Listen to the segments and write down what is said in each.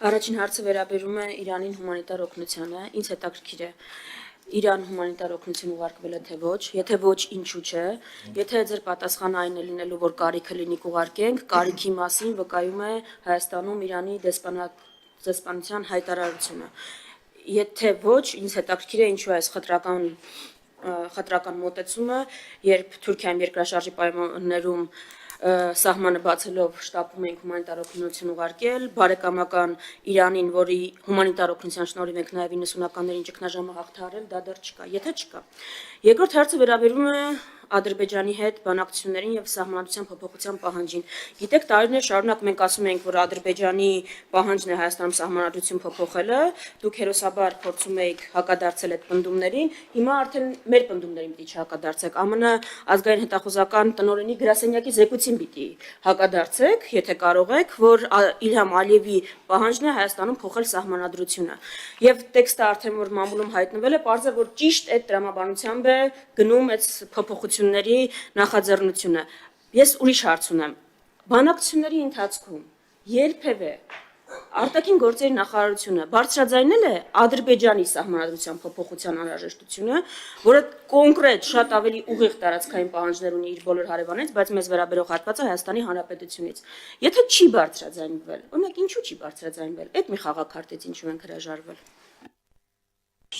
Առաջին հարցը վերաբերում է Իրանին հումանիտար օգնությանը, ինձ հետաքրքիր է Իրան հումանիտար օգնություն ուղարկվել է թե ոչ, եթե ոչ ինչու՞ չէ, եթե ձեր պատասխանը այն է լինելու, որ կարիքը լինի կուղարկենք, կարիքի մասին վկայում է Հայաստանում Իրանի դեսպանության հայտարարությունը։ Եթե ոչ, ինձ հետաքրքիր է ինչու է այս խտրական մոտեցումը, երբ Թուրքիայում երկրաշարժի պայմաններում սահմանը բացելով շտապում ենք հումանիտար օգնություն ուղարկել, բարեկամական Իրանին, որի հումանիտար օգնության շնորհիվ ենք նաև 90-ականներին ճգնաժամը հաղթահարել, դա դեռ չկա, եթե չկա։ Երկրորդ հարցը վերաբերում է Ադրբեջանի հետ բանակցություններին եւ սահմանադրության փոփոխության պահանջին։ Գիտեք, տարիներ շարունակ մենք ասում ենք, որ Ադրբեջանի պահանջն է Հայաստանում սահմանադրություն փոփոխելը, դուք հերոսաբար փորձում եք հակադարձել այդ պնդումներին, հիմա արդեն մեր պնդումներին պիտի չհակադարձեք, ԱՄՆ ազգային հետախուզական տնօրենի գրասենյակի զեկույցին պիտի հակադարձեք, եթե կարող եք, որ Իլհամ Ալիևի պահանջն է Հայաստանում փոխել սահմանադրությունը։ Եվ տեքստը արդեն որ մամուլում հայտնվել է, պարզ է, որ ճիշտ այդ տրամաբանությամբ է գնում այդ փոփոխությունների նախաձեռնությունը։ Ես ուրիշ հարց ունեմ։ Բանակցությունների ընթացքում երբևէ արտաքին գործերի նախարարությունը բարձրաձայնել է Ադրբեջանի սահմանադրության փոփոխության անհրաժեշտությունը, որը կոնկրետ շատ ավելի ուղիղ տարածքային պահանջներ ունի իր բոլոր հարևանից, բայց մեզ վերաբերող հատվածը Հայաստանի Հանրապետությունից։ Եթե չի բարձրաձայնվել, օրինակ ինչու չի բարձրաձայնվել, այդ մի խաղաքարտից ինչու ենք հրաժարվել։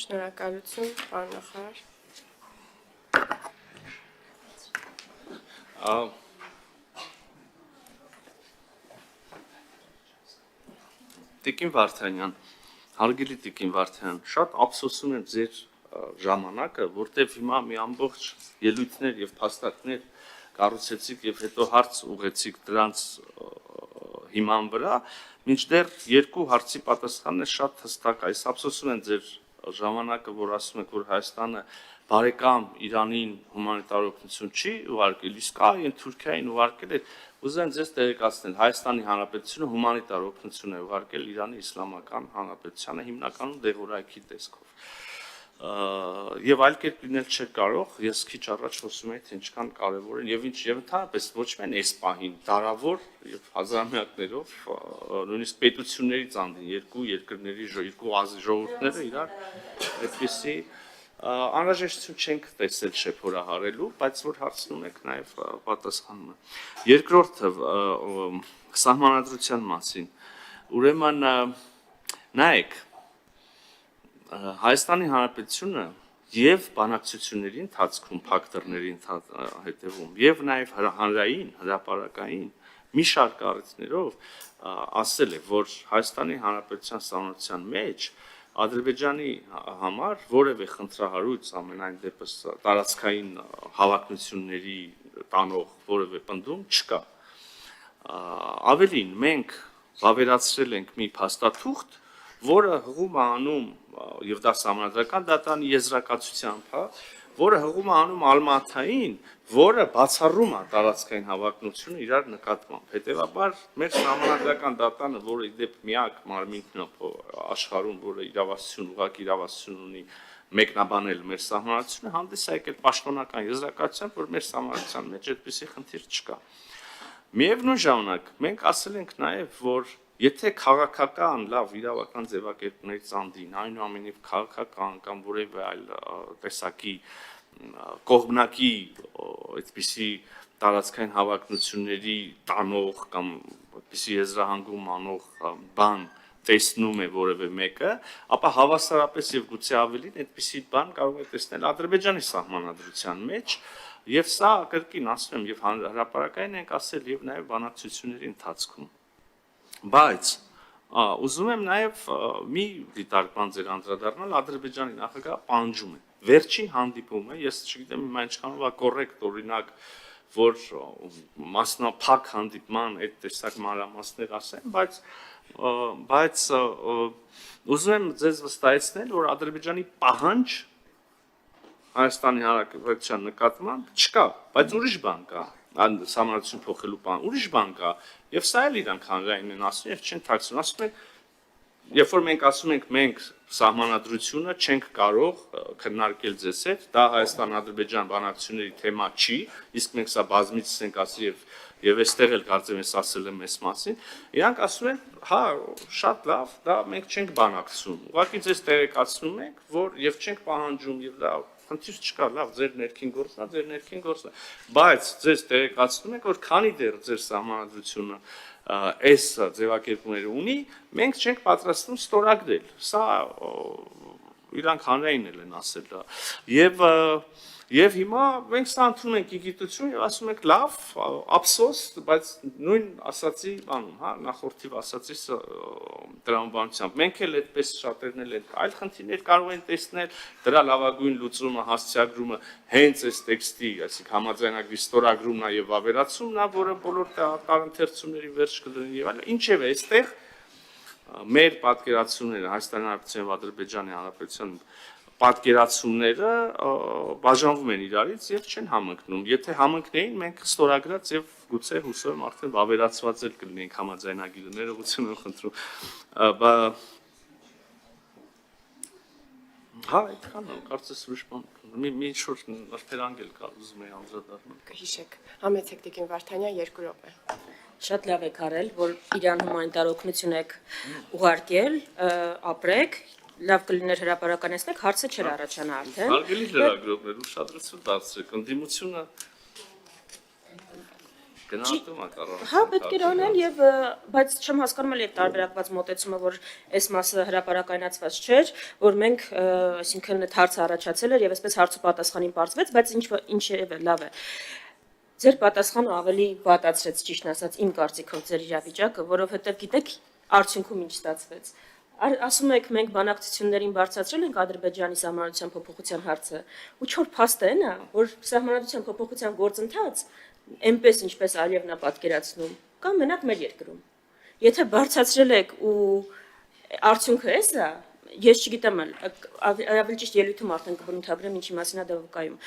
Շնորհակալություն, պարոն նախարար։ Տիկին Վարդանյան, հարգելի Տիկին Վարդանյան, շատ ափսոսում եմ ձեր ժամանակը, որտեղ հիմա մի ամբողջ ելույթներ եւ փաստարկներ կառուցեցիք եւ հետո հարց ուղեցիք դրանց հիման վրա, մինչդեռ երկու հարցի պատասխանն է շատ հստակ, այս ափսոսում եմ ձեր ժամանակը, որ ասում եք, որ Հայաստանը բարեկամ Իրանին հումանիտար օգնություն չի ուղարկել, իսկ այն Թուրքիային ուղարկել է, ուզեմ ձեզ տեղեկացնել, Հայաստանի Հանրապետությունը հումանիտար օգնություն է ուղարկել Իրանի Իսլամական Հանրապետությանը հիմնականում դեղորայքի տեսքով։ Եվ այլ կերպ լինել չէ կարող, ես քիչ առաջ խոսում էի, թե ինչքան կարևոր են եւ ընդհանրապես ոչ միայն այս պահին, դարավոր եւ հազարամյակներով նույնիսկ պետություններից անդին երկու երկրների երկու ժողովուրդները իրար այդպիսի անհրաժեշտություն չենք տեսել շեփորահարելու, բայց որ հարցնում եք նաև պատասխանում եմ։ Երկրորդը սահմանադրության մասին։ Ուրեմն նայեք, Հայաստանի Հանրապետությունը եւ բանակցությունների ընթացքում փակ դռների հետևում եւ նաեւ հանրային հրապարակային մի շարք առիթներով ասել է, որ Հայաստանի Հանրապետության սահմանության մեջ Ադրբեջանի համար որևէ խնդրահարույց ամենայն դեպս տարածքային հավակնությունների տանող որևէ պնդում չկա։ Ավելին, մենք վավերացրել ենք մի փաստաթուղթ, որը հղում է անում եւ դա սահմանադրական դատանի եզրակացությամբ, որը հղում է անում Ալմաթային, որը բացառում է տարածքային հավակնությունը իրար նկատմամբ։ Հետևաբար մեր սահմանադրական դատանը, որը ի դեպ միակ մարմինն է աշխարհում, որը ուղղակի իրավասություն ունի մեկնաբանել մեր սահմանադրությունը, հանդես է եկել պաշտոնական եզրակացությամբ, որ մեր սահմանադրության մեջ այդպիսի խնդիր չկա։ Միևնույն ժամանակ մենք ասել ենք նաև, որ եթե քաղաքական լավ իրավական ձևակերպներից անդին, այնուամենայնիվ քաղաքական կամ որևէ այլ տեսակի կողմնակի այդպիսի տարածքային հավակնությունների տանող կամ այդպիսի եզրահանգում անող բան տեսնում է որևէ մեկը, ապա հավասարապես եւ գուցե ավելին այդպիսի բան կարող է տեսնել Ադրբեջանի սահմանադրության մեջ, եւ սա կրկին ասում եմ, եւ հրապարակային ենք ասել եւ նաեւ բանակցությունների ընթացքում։ Բայց ուզում եմ նաև մի դիտարկման ձեր անդրադառնալ Ադրբեջանի նախագահը պահանջում է վերջին հանդիպումը, ես չգիտեմ հիմա ինչքանով է կոռեկտ օրինակ, որ մասնափակ հանդիպման այդ տեսակ մանրամասներ ասեմ, բայց ուզում եմ ձեզ վստահեցնել, որ Ադրբեջանի պահանջ Հայաստանի Հանրապետության նկատմամբ չկա, բայց ուրիշ բան կա, սահմանադրություն փոխելու բան, ուրիշ բան կա, եւ սա էլ իրանք հանրային են ասում եւ չեն թաքցնում, ասում են, երբ որ մենք ասում ենք մենք սահմանադրությունը չենք կարող քննարկել ձեզ հետ, դա Հայաստան-Ադրբեջան բանակցությունների թեմա չի, իսկ մենք սա բազմիցս ենք ասի եւ եւ այստեղ էլ կարծեմ ես ասել եմ այս մասին, իրանք ասում են, հա, շատ լավ, դա մենք չենք բանակցում։ Ուղղակի ձեզ տեղեկացնում ենք, որ եւ չենք պահանջում եւ դա խնդիր չկա, լավ, ձեր ներքին գործն է, ձեր ներքին գործն է, բայց ձեզ տեղեկացնում ենք, որ քանի դեռ ձեր սահմանադրությունը այս ձևակերպումները ունի, մենք չենք պատրաստվում ստորագրել։ Սա իրանք հանրային են ասել դա։ Եվ հիմա մենք սա ընդունում ենք իգիտություն եւ ասում ենք լավ, ափսոս, բայց նույն ասացի բանում, հա, նախորդիվ ասացի տրամաբանությամբ։ Մենք էլ այդպես շատերն էլ այլ խնդիրներ կարող են տեսնել, դրա լավագույն լուծումը, հասցեագրումը հենց այս տեքստի, այսինքն համաձայնագրի ստորագրումն է եւ ավերացումն է, որը բոլոր տարընթերցումների վերջ կդնի եւ այլն։ Ինչեւ է, այստեղ մեր պատկերացումները Հայաստանի Հանրապետության եւ Ադրբեջանի Հանրապետության պատկերացումները բաժանվում են իրարից եւ չեն համընկնում։ Եթե համընկնեին, մենք ստորագրած եւ գուցե հուսով եմ արդեն ավերացված էլ կլինենք համաձայնագիրը, ներողություն եմ խնդրում։ Հա, այդքան է, կարծես ուրիշ բան։ Մի շուտ նրբերանգել կա, ուզում եի անդրադառնալ։ Կհիշեք, համեցեք Տիկին Վարդանյան 2 րոպե։ Շատ լավ եք արել, որ Իրան հումանիտար օգնություն եք ուղարկել, ապրեք, լավ կլիներ հրապարականեցնեք, հարցը չէր առաջանա արդեն։ Հարգելի լրագրողներ, ուշադրություն դարձրեք, ընդդիմությունը գնահատում է կարող։ Հա, պետք է անել եւ բայց չեմ հասկանում էլ այդ տարբերակված մոտեցումը, որ այս մասը հրապարակայնացված չէր, որ մենք, այսինքն այդ հարցը առաջացել էր եւ այսպես հարց ու պատասխանին բարձվեց, բայց ինչևէ լավ է։ Ձեր պատասխանը ավելի վատացրեց, ճիշտ ասած, իմ կարծիքով ձեր իրավիճակը, որովհետեւ գիտեք, արդյունքում ինչ ստացվեց։ Ասում եք, մենք բանակցություններին բարձրացրել ենք Ադրբեջանի սահմանադրության փոփոխության հարցը, ու չոր փաստը այն է, որ սահմանադրության փոփոխության գործընթաց այնպես ինչպես Ալիևն է պատկերացնում, կամ մենակ մեր երկրում։ Եթե բարձրացրել եք ու արդյունքը էս է, ես չգիտեմ, ավելի ճիշտ ելույթում արդեն կբնութագրեմ ինչի մասին է դա վկայում։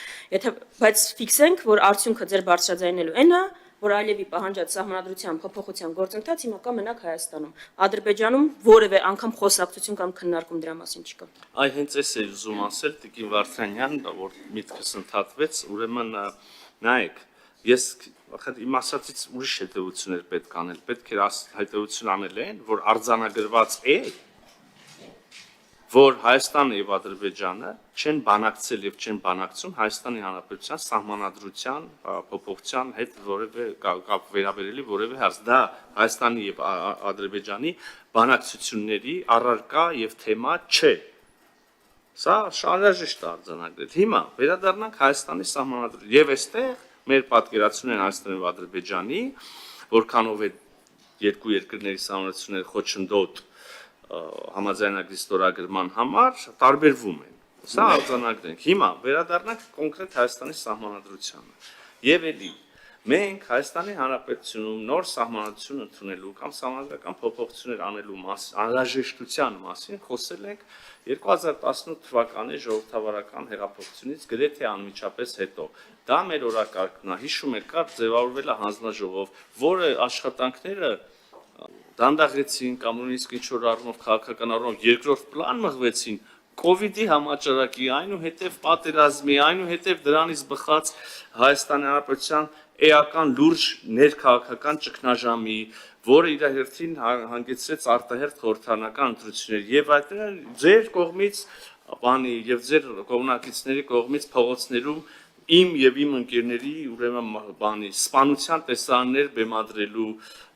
Բայց ֆիքսենք, որ արդյունքը ձեր բարձրաձայնելու այն է, որ Ալիևի պահանջած սահմանադրության փոփոխության գործընթաց հիմա կա մենակ Հայաստանում։ Ադրբեջանում որևէ անգամ խոսակցություն կամ քննարկում դրա մասին չկա։ Այ հենց էս էր ուզում ասել Տիկին Վարդանյան, որ միտքս ընդհատվեց, ուրեմն նայեք, ես իմ ասածից ուրիշ հետևություններ պետք անել, պետք է հետևություն անել այն, որ արձանագրված է, որ Հայաստանը եւ Ադրբեջանը չեն բանակցել եւ չեն բանակցում Հայաստանի Հանրապետության սահմանադրության փոփոխության հետ որևէ կապ վերաբերելի որևէ հարց։ Դա Հայաստանի եւ Ադրբեջանի բանակցությունների առարկա եւ թեմա չէ։ Սա շարժաշտ է արձանագրել։ Հիմա վերադառնանք Հայաստանի սահմանադրության եւ այստեղ մեր պատկերացումն են Հայաստանի եւ Ադրբեջանի, որքանով է երկու երկրների սահմանադրությունները խոչընդոտ համաձայնագրի ստորագրման համար տարբերվում են։ Սա արձանագրենք։ Հիմա վերադառնանք կոնկրետ Հայաստանի սահմանադրությանը։ Եվ էլի մենք Հայաստանի Հանրապետությունում նոր սահմանադրություն ընդունելու կամ սահմանադրական փոփոխություններ անելու անհրաժեշտության մասին խոսել ենք 2018 թվականի ժողովրդավարական հեղափոխությունից գրեթե անմիջապես հետո։ Դա մեր օրակարգն է, հիշում եք, կար ձևավորվել է հանձնաժողով, որը աշխատանքները դանդաղեցին կամ նույնիսկ ինչ-որ առումով քաղաքական առումով երկրորդ պլան մղվեցին COVID-ի համաճարակի, այնուհետև պատերազմի, այնուհետև դրանից բխած Հայաստանի Հանրապետության էական լուրջ ներքաղաքական ճգնաժամի, որը իր հերթին հանգեցրեց արտահերթ խորհրդարանական ընտրություններ եւ այդտեղ ձեր կողմից բանի եւ ձեր կողմնակիցների կողմից փողոցներում իմ եւ իմ ընկերների ուրեմն բանի սպանության տեսարաններ բեմադրելու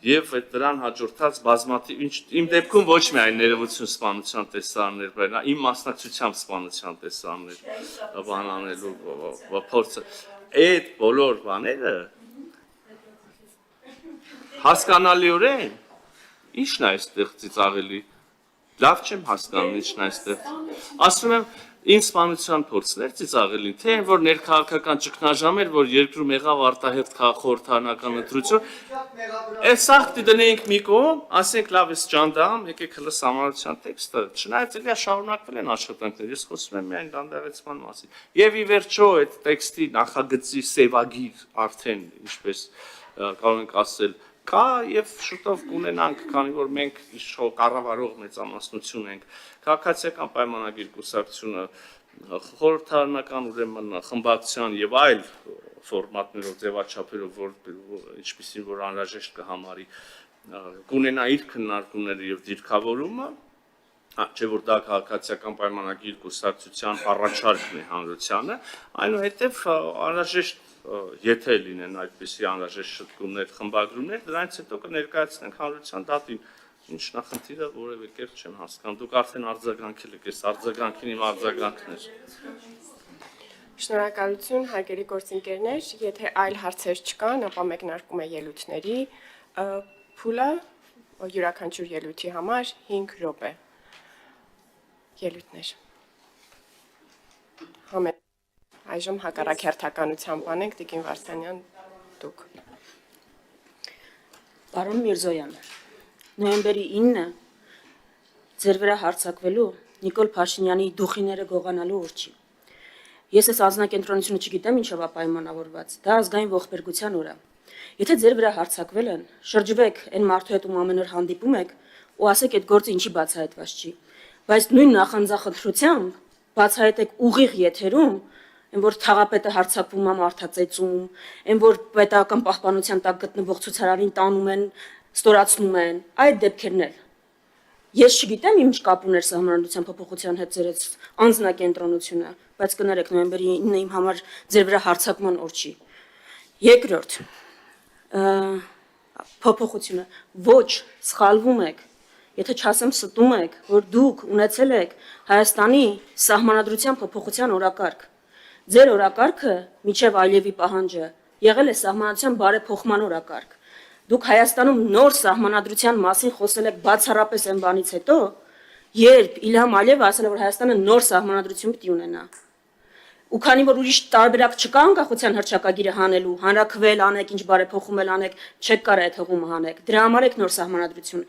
եւ դրան հաջորդած բազմաթիվ իմ դեպքում ոչ միայն ներողություն սպանության տեսարաններ, բայց իմ մասնակցությամբ սպանության տեսարաններ բանանելու փորձը այդ բոլոր բաները հասկանալիորեն ի՞նչն է այստեղ ծիծաղելի լավ չեմ հասկանում ի՞նչն է այստեղ ասում եմ Իմ սպանության փորձն էր ծիծաղելին, թե այն որ ներքաղաքական ճգնաժամ էր, որ երկրում եղավ արտահերթ խորհրդարանական ընտրություն, այս սաղ դնեինք մի կողմ, ասենք լավ էս ջանդամ, եկեք հլը սահմանադրության տեքստը, չնայած էլի շարունակվել են աշխատանքները, ես խոսում եմ միայն դանդաղեցման մասին։ Եվ ի վերջո այդ տեքստի նախագծի սևագիր արդեն, ինչպես կարող ենք ասել, կա եւ շուտով կունենանք, քանի որ մենք իշխող կառավարող մեծամասնություն ենք, քաղաքացիական պայմանագիր կուսակցությունը խորհրդարանական ուրեմն խմբակցության եւ այլ ֆորմատներով ձևաչափերով որ ինչպեսին որ անհրաժեշտ կհամարի կունենա իր քննարկումները եւ դիրքավորումը, չէ որ դա քաղաքացիական պայմանագիր կուսակցության առաջարկն է հանրությանը, այնուհետև անհրաժեշտ եթե լինեն այդպիսի անհրաժեշտ շտկումներ, խմբագրումներ, դրանից հետո կներկայացնենք հանրության դատին։ Ինչ նախնդիրը որևէ կերպ չեմ հասկանում։ Դուք արդեն արձագանքել եք, այս արձագանքին իմ արձագանքն էր։ Շնորհակալություն, հարգելի գործընկերներ, եթե այլ հարցեր չկան, ապա մեկնարկում է ելույթների փուլը, յուրաքանչյուր ելույթի համար 5 րոպե։ Ելույթներ։ Այժմ հակառակերթականությամբ անենք Տիկին Վարդանյան, դուք։ Պարոն Միրզոյան, նոյեմբերի 9-ը ձեր վրա հարձակվելու Նիկոլ Փաշինյանի դուխիները գողանալու օր չի։ Ես այս անձնակենտրոնությունը չգիտեմ ինչով է պայմանավորված, դա ազգային ողբերգության օր է։ Եթե ձեր վրա հարձակվել են, շրջվեք այն մարդու հետ, ում ամեն օր հանդիպում եք, ու ասեք այդ գործը ինչի բացահայտված չի։ Բայց նույն նախանձախնդրությամբ բացահայտեք ուղիղ եթերում, այն որ թաղապետը հարձակվում է մարդածեծում, այն որ պետական պահպանության տակ գտնվող ցուցարարին տանում են, ստորացնում են, այդ դեպքերն էլ։ Ես չգիտեմ ինչ կապ ուներ Սահմանադրության փոփոխության հետ ձեր անձնակենտրոնությունը, բայց կներեք նոյեմբերի 9-ը իմ համար ձեր վրա հարձակման օր չի։ Երկրորդ, փոփոխությունը ոչ սխալվում եք, եթե չասեմ ստում եք, որ դուք ունեցել եք Հայաստանի Սահմանադրության փոփոխության օրակարգ։ Ձեր օրակարգը միջև Ալիևի պահանջը եղել է Սահմանադրության բարեփոխման օրակարգ։ Դուք Հայաստանում նոր Սահմանադրության մասին խոսել եք բացառապես այն բանից հետո, երբ Իլհամ Ալիևը ասել է, որ Հայաստանը նոր Սահմանադրություն պիտի ունենա։ Ու քանի որ ուրիշ տարբերակ չկա անկախության հռչակագիրը հանելու, հանրաքվել անեք, ինչ բարեփոխում էլ անեք, չեք կարող այդ հղումը հանեք։ Դրա համար եք նոր Սահմանադրության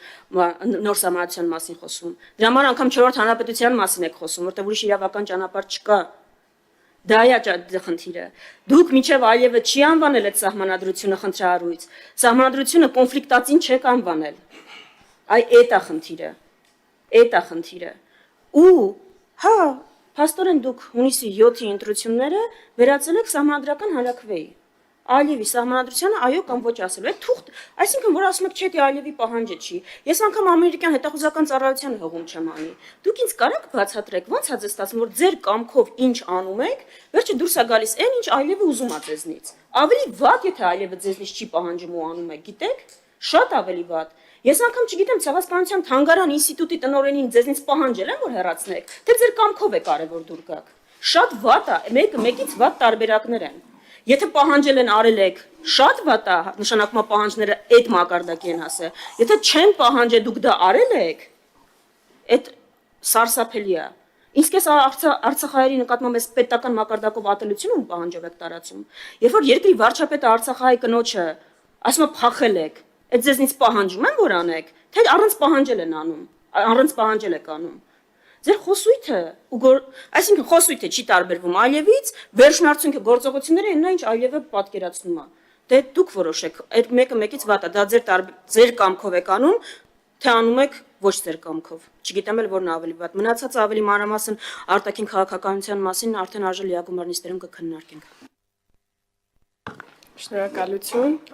մասին խոսում։ Դրա համար անգամ 4-րդ հանրապետության մասին եք խոսում, որտեղ ուրիշ իրավական ճանապարհ չկա։ Դա է խնդիրը։ Դուք մինչև Ալիևը չի անվանել այդ Սահմանադրությունը խնդրահարույց։ Սահմանադրությունը կոնֆլիկտածին չեք անվանել։ Այ այդ է խնդիրը։ Այդ է խնդիրը։ Ու հա, փաստորեն դուք հունիսի 7-ի ընտրությունները վերածել եք Սահմանադրական հանրաքվեի։ Ալիևի Սահմանադրությանը այո կամ ոչ ասելու։ Այդ թուղթ, այսինքն որ ասում եք չէ, դե Ալիևի պահանջը չի։ Ես անգամ ամերիկյան հետախուզական ծառայության հողում չեմ անի։ Դուք ինձ կարաք բացատրեք, ո՞նց է ձեզ ստացվում, որ ձեր կամքով ինչ անում եք, վերջը դուրս է գալիս այն, ինչ Ալիևը ուզում է ձեզնից։ Ավելի վատ, եթե Ալիևը ձեզնից չի պահանջում ու անում եք, գիտեք։ Շատ ավելի վատ։ Ես անգամ չգիտեմ Ցեղասպանության թանգարան ինստիտուտի տնօրենին ձեզնից պահանջել են, որ հեռացնեք, թե ձեր կամքով է կարևոր դուր գաք։ Շատ վատ է, մեկից վատ տարբերակներ են։ Եթե պահանջել են արել եք, շատ վատ է, նշանակում է պահանջները այդ մակարդակի են հասել։ Եթե չեն պահանջել, դուք դա արել եք, այդ սարսափելի է։ Իսկ այս Արցախահայերի նկատմամբ այս պետական մակարդակով ատելությունը ում պահանջով եք տարածում։ Երբ որ երկրի վարչապետը Արցախահայ կնոջը ասում է փախել եք, այդ ձեզնից պահանջում են որ անեք, թե առանց պահանջել են անում, առանց պահանջել եք անում։ Ձեր խոսույթը, այսինքն խոսույթը չի տարբերվում Ալիևից, վերջնարդյունքը գործողությունները այն ինչ Ալիևը պատկերացնում է։ Դե դուք որոշեք, այդ մեկը մեկից վատ է, դա ձեր կամքով եք անում, թե անում եք ոչ ձեր կամքով։ Չգիտեմ էլ որն ավելի վատ։ Մնացածը ավելի մանրամասն արտաքին քաղաքականության մասին արդեն արժե լիագումար նիստերում կքննարկենք։ Շնորհակալություն,